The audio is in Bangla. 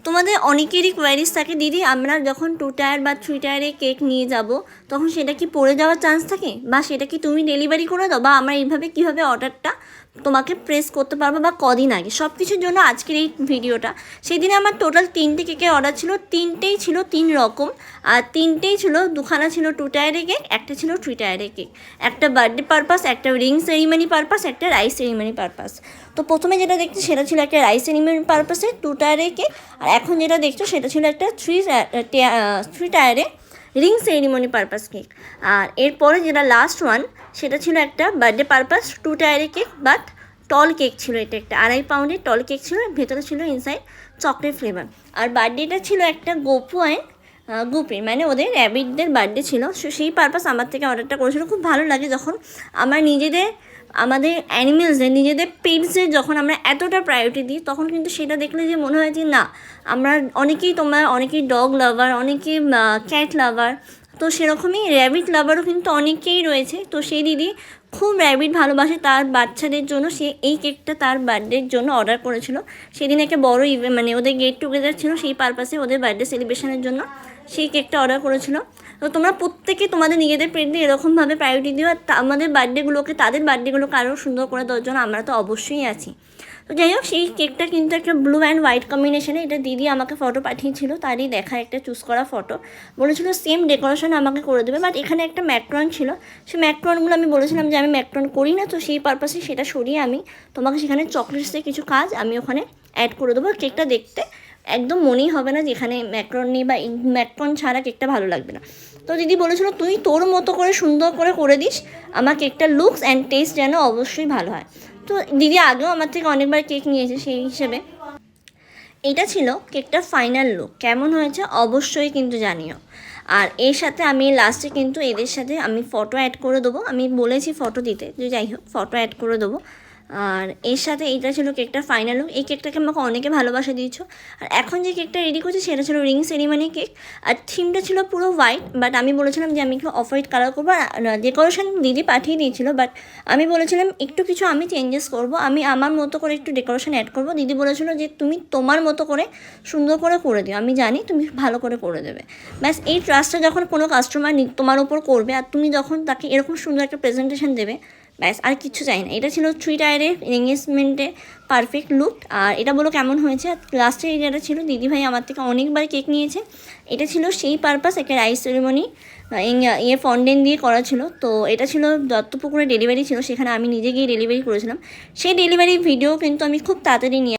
তোমাদের অনেকেরই কোয়ারিজ থাকে, দিদি আমরা যখন 2 টায়ার বা 3 টায়ারে কেক নিয়ে যাব তখন সেটা কি পড়ে যাওয়ার চান্স থাকে, বা সেটা কি তুমি ডেলিভারি করে দাও, বা আমরা এইভাবে কীভাবে অর্ডারটা তোমাকে প্রেস করতে পারবো, বা কদিন আগে, সব কিছুর জন্য আজকের এই ভিডিওটা। সেই দিনে আমার টোটাল 3টে কেকের অর্ডার ছিল, 3টেই ছিল 3 রকম, আর 3টেই ছিল, দুখানা ছিল 2 টায়ারে কেক, একটা ছিল 3 টায়ারে কেক, একটা বার্থডে পারপাস, একটা রিং সেরিমনি পারপাস, একটা রাইস সেরিমনি পারপাস। তো প্রথমে যেটা দেখছি সেটা ছিল একটা রাইস সেরিমনি পারপাসে 2 টায়ারে কেক, আর এখন যেটা দেখছো সেটা ছিল একটা 3 টায়ারে রিং সেরিমনি পারপাস কেক। আর এরপরে যেটা লাস্ট ওয়ান সেটা ছিল একটা বার্থডে পারপাস 2 টায়ারে কেক, বাট টল কেক ছিল, এটা একটা 2.5 পাউন্ডের টল কেক ছিল, ভেতরে ছিল ইনসাইড চকলেট ফ্লেভার। আর বার্থডেটা ছিল একটা গোপু অ্যান্ড গুপির, মানে ওদের র্যাবিটদের বার্থডে ছিল, সেই পারপাস আমার থেকে অর্ডারটা করেছিল। খুব ভালো লাগে যখন আমরা আমাদের অ্যানিমেলসদের, নিজেদের পেটসদের যখন আমরা এতটা প্রায়োরিটি দিই, তখন কিন্তু সেটা দেখলে যে মনে হয় যে না, আমরা অনেকেই ডগ লাভার, অনেকেই ক্যাট লাভার, তো সেরকমই র্যাবিট লাভারও কিন্তু অনেকেই রয়েছে। তো সেই দিদি খুব র্যাবিট ভালোবাসে, তার বাচ্চাদের জন্য সে এই কেকটা তার বার্থডের জন্য অর্ডার করেছিল। সেদিন একটা বড় মানে ওদের গেট টুগেদার ছিল, সেই পারপাসে ওদের বার্থডে সেলিব্রেশনের জন্য সেই কেকটা অর্ডার করেছিল। তো তোমরা প্রত্যেকে তোমাদের নিজেদের পেটে এরকমভাবে প্রায়োরিটি দিও, আর আমাদের বার্থডেগুলোকে, তাদের বার্থডেগুলোকে আরও সুন্দর করে দেওয়ার জন্য আমরা তো অবশ্যই আছি। তো যাই হোক, সেই কেকটা কিন্তু একটা ব্লু অ্যান্ড হোয়াইট কম্বিনেশনে, এটা দিদি আমাকে ফটো পাঠিয়েছিল, তারই দেখা একটা চুজ করা ফটো, বলেছিল সেম ডেকোরেশন আমাকে করে দেবে, বাট এখানে একটা ম্যাক্রন ছিল, সেই ম্যাক্রনগুলো আমি বলেছিলাম যে আমি ম্যাক্রন করি না, তো সেই পারপাসে সেটা সরিয়ে আমি তোমাকে সেখানে চকলেটসের কিছু কাজ আমি ওখানে অ্যাড করে দেবো। কেকটা দেখতে একদম মনেই হবে না যেখানে ম্যাক্রন নেই, বা ম্যাক্রন ছাড়া কেকটা ভালো লাগবে না। তো দিদি বলেছিল তুই তোর মতো করে সুন্দর করে দিস, আমার কেকটা লুকস অ্যান্ড টেস্ট যেন অবশ্যই ভালো হয়। তো দিদি আগেও আমার থেকে অনেকবার কেক নিয়েছে, সেই হিসেবে এটা ছিল কেকটার ফাইনাল লুক। কেমন হয়েছে অবশ্যই কিন্তু জানিও। আর এর সাথে আমি লাস্টে কিন্তু এদের সাথে আমি ফটো অ্যাড করে দেবো, আমি বলেছি ফটো দিতে, যে যাই হোক ফটো অ্যাড করে দেবো। আর এর সাথে এইটা ছিল কেকটার ফাইনাল লুক। এই কেকটাকে আমাকে অনেকে ভালোবাসা দিয়েছো। আর এখন যে কেকটা রেডি করছি সেটা ছিল রিং সেরিমনি কেক, আর থিমটা ছিল পুরো হোয়াইট, বাট আমি বলেছিলাম যে আমি একটু অফ হোয়াইট কালার করবো। ডেকোরেশন দিদি পাঠিয়ে দিয়েছিল, বাট আমি বলেছিলাম একটু কিছু আমি চেঞ্জেস করব, আমি আমার মতো করে একটু ডেকোরেশন অ্যাড করবো। দিদি বলেছিল যে তুমি তোমার মতো করে সুন্দর করে দিও, আমি জানি তুমি ভালো করে দেবে। ব্যাস, এই ট্রাস্টটা যখন কোনো কাস্টমার তোমার ওপর করবে, আর তুমি যখন তাকে এরকম সুন্দর একটা প্রেজেন্টেশন দেবে, ব্যাস আর কিছু চাই না। এটা ছিল 3 টায়ারের এঙ্গেজমেন্টে পারফেক্ট লুক। আর এটা বলো কেমন হয়েছে। আর লাস্টে এই যেটা ছিল, দিদিভাই আমার থেকে অনেকবার কেক নিয়েছে, এটা ছিল সেই পারপাস, একটা রাইস সেরিমনি ফন্ডেন্ট দিয়ে করা ছিল। তো এটা ছিল দত্তপুকুরে ডেলিভারি ছিল, সেখানে আমি নিজে গিয়ে ডেলিভারি করেছিলাম। সেই ডেলিভারি ভিডিও কিন্তু আমি খুব তাড়াতাড়ি নিয়ে